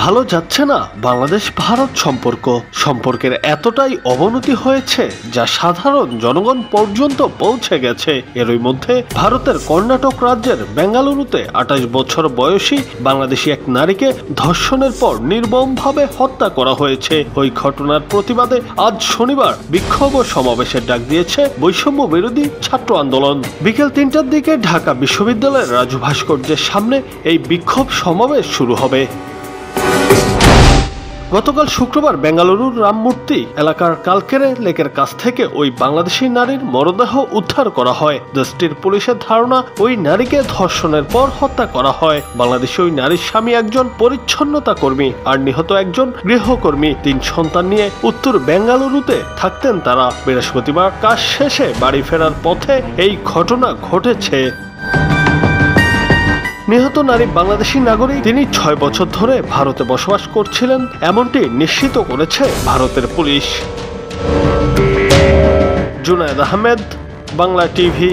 ভালো যাচ্ছে না বাংলাদেশ ভারত সম্পর্কের এতটাই অবনতি হয়েছে যা সাধারণ জনগণ পর্যন্ত পৌঁছে গেছে। এরই মধ্যে ভারতের কর্ণাটক রাজ্যের বেঙ্গালুরুতে ২৮ বছর বয়সী বাংলাদেশি এক নারীকে ধর্ষণের পর নির্মমভাবে হত্যা করা হয়েছে। ওই ঘটনার প্রতিবাদে আজ শনিবার বিক্ষোভ ও সমাবেশের ডাক দিয়েছে বৈষম্য বিরোধী ছাত্র আন্দোলন। বিকেল ৩টার দিকে ঢাকা বিশ্ববিদ্যালয়ের রাজু ভাস্কর্যের সামনে এই বিক্ষোভ সমাবেশ শুরু হবে। গতকাল শুক্রবার বেঙ্গালুরুর রামমূর্তি এলাকার কালকেরে লেকের কাছ থেকে ওই বাংলাদেশি নারীর মরদেহ উদ্ধার করা হয়। দেশটির পুলিশের ধারণা ওই নারীকে ধর্ষণের পর হত্যা করা হয়। বাংলাদেশি ওই নারীর স্বামী একজন পরিচ্ছন্নতা কর্মী আর নিহত একজন গৃহকর্মী। ৩ সন্তান নিয়ে উত্তর বেঙ্গালুরুতে থাকতেন তারা। বৃহস্পতিবার কাজ শেষে বাড়ি ফেরার পথে এই ঘটনা ঘটেছে। নিহত নারী বাংলাদেশি নাগরিক। তিনি ৬ বছর ধরে ভারতে বসবাস করছিলেন, এমনটি নিশ্চিত করেছে ভারতের পুলিশ। জুনায়েদ আহমেদ, বাংলা টিভি।